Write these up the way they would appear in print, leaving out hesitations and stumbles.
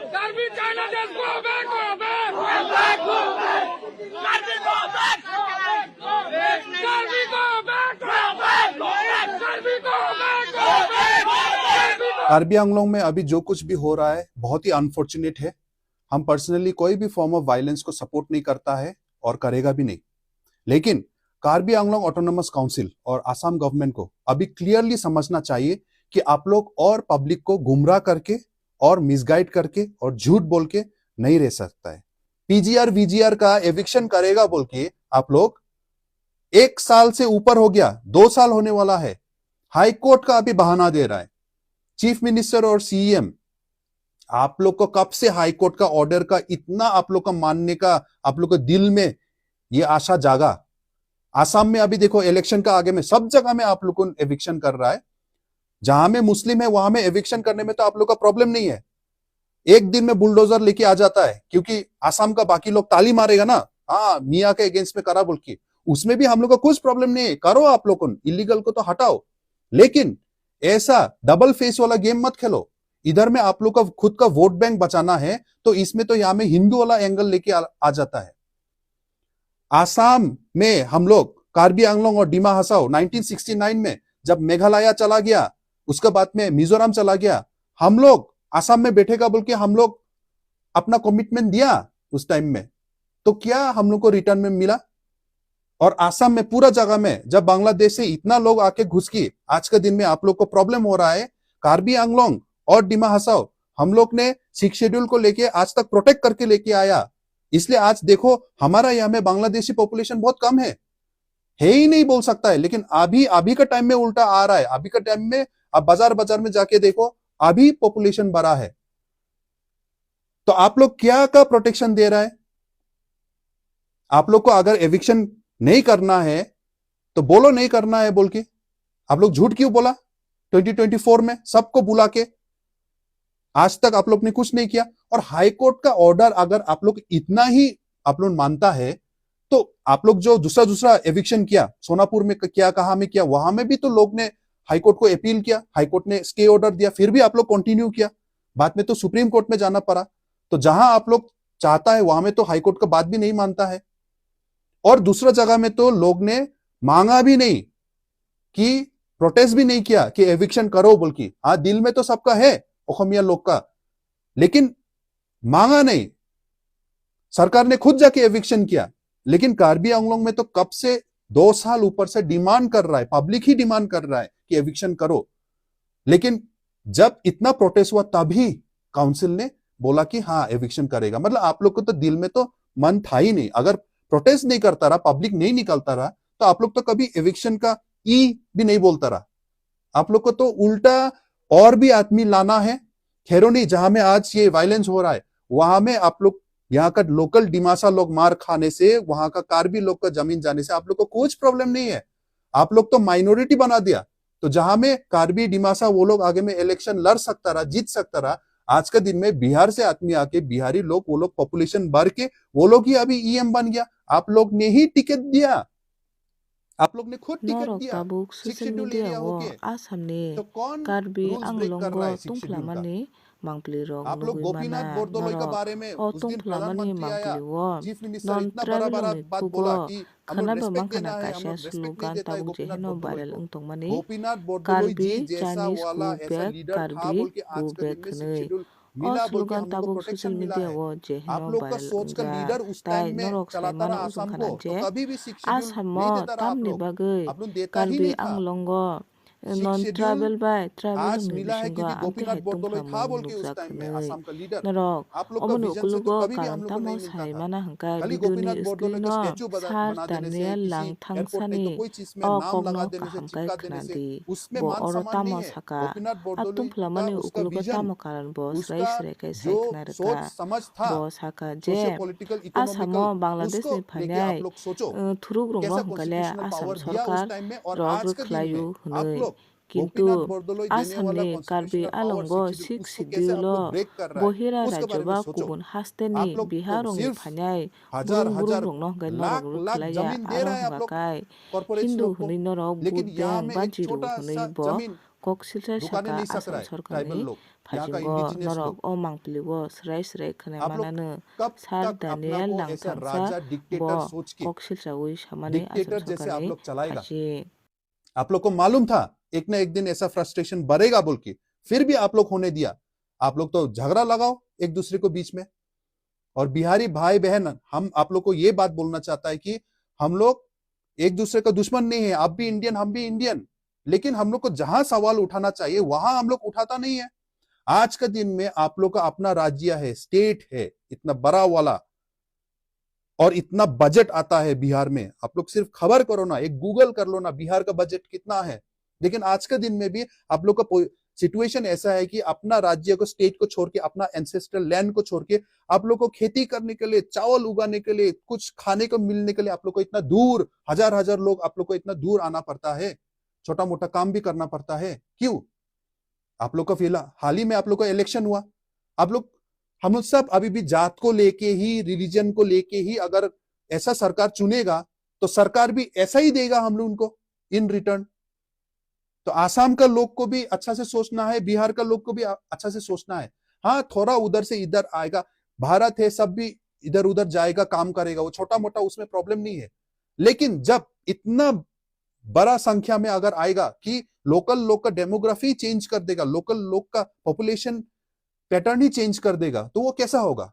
Karbi China just go back, go back. Go back, go back. Karbi go back. Go back. Karbi go back. Go back, go back. Karbi go back, go back. Karbi go. Karbi Anglong में अभी जो कुछ भी हो रहा है बहुत ही unfortunate है। हम पर्सनली कोई भी फॉर्म ऑफ वायलेंस को सपोर्ट नहीं करता है और करेगा भी नहीं। लेकिन कार्बी आंगलोंग ऑटोनोमस काउंसिल और आसाम गवर्नमेंट को अभी क्लियरली समझना चाहिए कि आप लोग और पब्लिक को गुमराह करके और मिसगाइड करके और झूठ बोल के नहीं रह सकता है। पीजीआर वीजीआर का एविक्शन करेगा बोल के आप लोग 1 साल से ऊपर हो गया, 2 साल होने वाला है। हाई कोर्ट का अभी बहाना दे रहा है। चीफ मिनिस्टर और सीएम आप लोग को कब से हाई कोर्ट का ऑर्डर का इतना आप लोग का मानने का आप लोग के दिल में ये आशा जागा। आसाम में अभी देखो इलेक्शन का आगे में सब जगह में आप लोग को एविक्शन कर रहा है। जहां में मुस्लिम है वहां में एविक्शन करने में तो आप लोग का प्रॉब्लम नहीं है। एक दिन में बुलडोजर लेके आ जाता है क्योंकि आसाम का बाकी लोग ताली मारेगा ना, हाँ मियाँ के अगेंस्ट में करा बोल के, उसमें भी हम लोग का कुछ प्रॉब्लम नहीं है। करो आप लोग को, इलीगल को तो हटाओ, लेकिन ऐसा डबल फेस वाला गेम मत खेलो। इधर में आप लोग का खुद का वोट बैंक बचाना है तो इसमें तो यहां में हिंदू वाला एंगल लेके आ जाता है। आसाम में हम लोग कार्बी आंगलोंग और डिमा हसाओ 1969 में जब मेघालय चला गया, उसके बाद में मिजोरम चला गया, हम लोग आसाम में बैठेगा बोल के हम लोग अपना कमिटमेंट दिया उस टाइम में, तो क्या हम लोग को रिटर्न में मिला? और आसाम में पूरा जगह में जब बांग्लादेश से इतना लोग आके घुस के आज के दिन में आप लोग को प्रॉब्लम हो रहा है। कार्बी आंगलोंग और डिमा हसाओ हम लोग ने 6 शेड्यूल को लेके आज तक प्रोटेक्ट करके लेके आया, इसलिए आज देखो हमारा यहाँ में बांग्लादेशी पॉपुलेशन बहुत कम है ही नहीं बोल सकता है। लेकिन अभी का टाइम में उल्टा आ रहा है। अभी का टाइम में आप बाजार में जाके देखो, अभी पॉपुलेशन बढ़ा है। तो आप लोग क्या का प्रोटेक्शन दे रहा है? आप लोग को अगर एविक्शन नहीं करना है तो बोलो नहीं करना है बोल के। आप लोग झूठ क्यों बोला 2024 में सबको बुला के? आज तक आप लोग ने कुछ नहीं किया। और हाई कोर्ट का ऑर्डर अगर आप लोग इतना ही आप लोग मानता है तो आप लोग जो दूसरा एविक्शन किया, सोनापुर में किया, कहां में किया, वहां में भी तो लोग ने हाई कोर्ट को अपील किया, हाई कोर्ट ने स्टे ऑर्डर दिया, फिर भी आप लोग कंटिन्यू किया। बाद में तो सुप्रीम कोर्ट में जाना पड़ा। तो जहां आप लोग चाहता है वहां में तो हाई कोर्ट का बात भी नहीं मानता है। और दूसरा जगह में तो लोग ने मांगा भी नहीं कि प्रोटेस्ट भी नहीं किया कि एविक्शन करो बोल की। हाँ दिल में तो सबका है ओखमिया लोग का, लेकिन मांगा नहीं। सरकार ने खुद जाके एविक्शन किया। लेकिन कार्बी आंगलोंग में तो कब से 2 साल ऊपर से डिमांड कर रहा है, पब्लिक ही डिमांड कर रहा है कि एविक्शन करो। लेकिन जब इतना प्रोटेस्ट हुआ तभी काउंसिल ने बोला कि हाँ एविक्शन करेगा। मतलब आप लोग को तो दिल में तो मन था ही नहीं। अगर प्रोटेस्ट नहीं करता रहा, पब्लिक नहीं निकलता रहा, तो आप लोग तो कभी एविक्शन का ई भी नहीं बोलता रहा। आप लोग को तो उल्टा और भी आदमी लाना है। खैरोनी जहां में आज ये वायलेंस हो रहा है वहां में आप लोग यहाँ का लोकल डिमासा लोग मार खाने से, वहां का कार्बी लोग का जमीन जाने से आप लोग को कुछ प्रॉब्लम नहीं है। आप लोग तो माइनॉरिटी बना दिया। तो जहां में कार्बी डिमासा वो लोग आगे में इलेक्शन लड़ सकता रहा, जीत सकता रहा, आज के दिन में बिहार से आदमी आके, बिहारी लोग, वो लोग पॉपुलेशन बढ़ के वो लोग ही अभी ईएम बन गया। आप लोग ने ही टिकट दिया, आप लोग ने खुद टिकट Norok दिया। tabuk 6 social schedule media area wo होके asamni तो कौन karbi रूल्स ब्रेक कर anglongo रहा है 6 शेड्यूल का? tungplamani mangplirok आप लोग nugui गोपीनाथ mana बोरदोलोई के norok बारे में o उस दिन tungplamani प्रधानमंत्री आया, mangpliwo चीफ मिनिस्टर non इतना बड़ा travel बड़ा ni बात kugo बोला कि हम लोग khanado रेस्पेक्ट mangkhana देना है, हम kaisa लोग रेस्पेक्ट नहीं slogan देता है tabuk Gopinath jeheno Bordoloi viral को। ungtongmani गोपीनाथ बोरदोलोई karbi जी जैसा Chinese वाला ku ऐसा bek लीडर था karbi बोल के ku आज के दिन bek में 6 nei शेड्यूल o मिला बोल के slogan हम लोग को tabuk प्रोटेक्शन social मिला media है। wo jeheno आप लोग का viral सोच का ungja लीडर उस tai टाइम में norok चलाता saimano रहा आसाम ujungkhana को, तो je कभी भी 6 शेड्यूल asamo नहीं देता रहा tamni bagui आप लोग देता ही karbi नहीं था। anglongo 6 non schedule travel by travel आज ni मिला है bisingo क्योंकि amte गोपीनाथ hai बोरदोलोई था tungplamung बोल के उस टाइम में nukjakhnei आसाम का लीडर। norok आप लोग का omoni विजन से तो ukulugo कभी भी हम लोग को karantamo नहीं मिलता था। saimana hangkai खाली video ni Gopinath Bordoloi screen का o स्टैचू sar बना देने से, tania किसी lang एयरपोर्ट में thangsani तो कोई चीज में o नाम kongno लगा देने से, kahamkai चिपका देने से, khnadi उसमें bo मान oro सम्मान tamo नहीं है। saka गोपीनाथ बोरदोलोई का atungplamani उसका ukulugo vision, tamo karan bo srai उसका srai kai जो saikhnarka सोच समझ था, bo saka je socio political asamo economical, Bangladesh उसको ni लेके phanai आप लोग सोचो thuruk rongno कैसा hangkale कॉन्स्टिट्यूशनल Assam पावर दिया sarkar उस टाइम में। और rogrok आज के दिन khlaio में आप hnoi लोग কিন্তু गोपीनाथ बोरदोलोई देने वाला आसामनि Karbi constitutional power along 6 schedule, 6 उसको कैसे आप सिडिउल लोग ब्रेक कर रहा है बहिरा उसके बारे में राज्यबा सोचो। गुबुन हास्टेनि आप लोग तो बिहारंनि सिर्फ फान्याय हजार बुरुं बुरुं हजार रंनो हंगाय नरक लाख लाख रुखलाया जमीन दे आरो रहा है आप लोग हंगाखाय कॉर्पोरेट्स हिंदू लोग को, हुनै नरक लेकिन भुट यहाँ बेंक में बा एक जिरु छोटा हुनै सा bo जमीन koksilsa रुकाने saka नहीं सक Assam रहा है ट्राइबल सरकारनि लोग, यहाँ का phajingo इंडिजिनियस norok लोग। o mangpiligo srai srai khane आप लोग manano कब sar तक अपना Daniel को ऐसा Langthangsa राजा डिक्टेटर bo सोच के koksilsa ui samani Assam dictator जैसे आप सरकारनि लोग चलाएगा? phaji आप लोग को मालूम था एक ना एक दिन ऐसा फ्रस्ट्रेशन बढ़ेगा बोल के, फिर भी आप लोग होने दिया। आप लोग तो झगड़ा लगाओ एक दूसरे को बीच में। और बिहारी भाई बहन, हम आप लोग को ये बात बोलना चाहता है कि हम लोग एक दूसरे का दुश्मन नहीं है, आप भी इंडियन हम भी इंडियन, लेकिन हम लोग को जहां सवाल उठाना चाहिए वहां हम लोग उठाता नहीं है। आज के दिन में आप लोग का अपना राज्य है, स्टेट है, इतना बड़ा वाला, और इतना बजट आता है बिहार में। आप लोग सिर्फ खबर करो ना, एक गूगल कर लो ना, बिहार का बजट कितना है। लेकिन आज के दिन में भी आप लोग का सिचुएशन ऐसा है कि अपना राज्य को, स्टेट को छोड़ के, अपना एंसेस्ट्रल लैंड को छोड़ के आप लोग को खेती करने के लिए, चावल उगाने के लिए, कुछ खाने को मिलने के लिए आप लोग को इतना दूर, हजार हजार लोग आप लोग को इतना दूर आना पड़ता है, छोटा मोटा काम भी करना पड़ता है। क्यों? आप लोग का फिलहाल हाल ही में आप लोग का इलेक्शन हुआ, आप लोग, हम लोग सब अभी भी जात को लेके ही, रिलीजन को लेके ही अगर ऐसा सरकार चुनेगा तो सरकार भी ऐसा ही देगा हम लोग उनको इन रिटर्न। तो आसाम का लोग को भी अच्छा से सोचना है, बिहार का लोग को भी अच्छा से सोचना है। हाँ, थोड़ा उधर से इधर आएगा, भारत है, सब भी इधर उधर जाएगा, काम करेगा, वो छोटा मोटा उसमें प्रॉब्लम नहीं है। लेकिन जब इतना बड़ा संख्या में अगर आएगा कि लोकल लोग का डेमोग्राफी चेंज कर देगा, लोकल लोग का पॉपुलेशन पैटर्न ही चेंज कर देगा, तो वो कैसा होगा?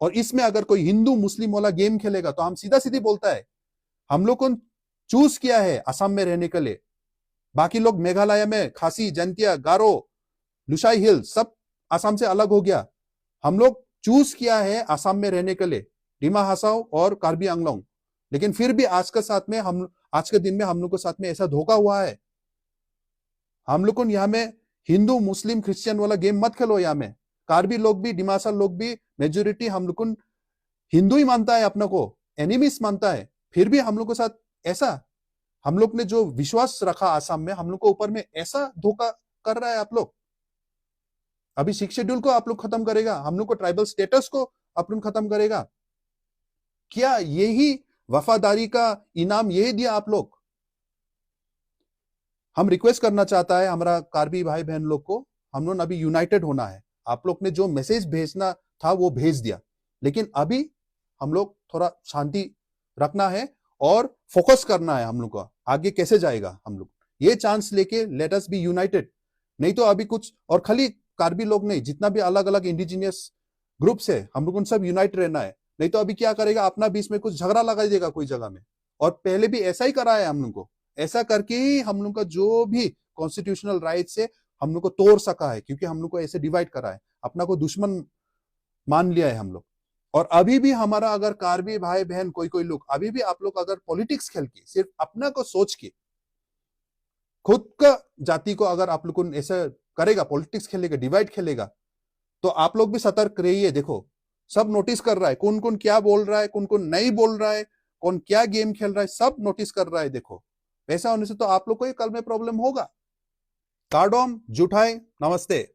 और इसमें अगर कोई हिंदू मुस्लिम वाला गेम खेलेगा तो हम सीधा सीधी बोलता है, हम लोग को चूज किया है असम में रहने के लिए, बाकी लोग मेघालय में खासी, जंतिया, गारो, लुसाई हिल सब असम से अलग हो गया। हम लोग चूज किया है असम में रहने के लिए, डिमा हासाओ और कार्बी आंगलोंग। लेकिन फिर भी आज के दिन में हम लोग के साथ में ऐसा धोखा हुआ है। हम लोग को यहाँ में हिंदू मुस्लिम क्रिश्चियन वाला गेम मत खेलो। यहाँ में कार्बी लोग भी, डिमासा लोग भी, मेजोरिटी हम लोग को हिंदू ही मानता है, अपना को एनिमीज मानता है। फिर भी हम लोग के साथ ऐसा, हम लोग ने जो विश्वास रखा आसाम में, हम लोग को ऊपर में ऐसा धोखा कर रहा है आप लोग। अभी 6 शेड्यूल को आप लोग खत्म करेगा, हम लोग को ट्राइबल स्टेटस को आप लोग खत्म करेगा। क्या यही वफादारी का इनाम यही दिया आप लोग? हम रिक्वेस्ट करना चाहता है हमारा कार्बी भाई बहन लोग को, हम लोग अभी यूनाइटेड होना है। आप लोग ने जो मैसेज भेजना था वो भेज दिया, लेकिन अभी हम लोग थोड़ा शांति रखना है और फोकस करना है हम लोग का आगे कैसे जाएगा। हम लोग ये चांस लेके लेट अस बी यूनाइटेड। नहीं तो अभी कुछ, और खाली कार्बी लोग नहीं, जितना भी अलग अलग इंडिजिनियस ग्रुप्स है, हम लोग उन सब यूनाइट रहना है। नहीं तो अभी क्या करेगा, अपना बीच में कुछ झगड़ा लगा देगा कोई जगह में। और पहले भी ऐसा ही करा है हम लोग को, ऐसा करके ही हम लोग का जो भी कॉन्स्टिट्यूशनल राइट से हम लोग को तोड़ सका है, क्योंकि हम लोग को ऐसे डिवाइड करा है, अपना को दुश्मन मान लिया है हम लोग। और अभी भी हमारा अगर कार्बी भाई बहन कोई लोग, अभी भी आप लोग अगर पॉलिटिक्स खेल के, सिर्फ अपना को सोच के, खुद का जाति को अगर आप लोग को ऐसा करेगा, पॉलिटिक्स खेलेगा, डिवाइड खेलेगा, तो आप लोग भी सतर्क रहिए। देखो, सब नोटिस कर रहा है, कौन कौन क्या बोल रहा है, कौन कौन नहीं बोल रहा है, कौन क्या गेम खेल रहा है, सब नोटिस कर रहा है। देखो, ऐसा होने से तो आप लोग को कल में प्रॉब्लम होगा। कार्डोम जुटाए, नमस्ते।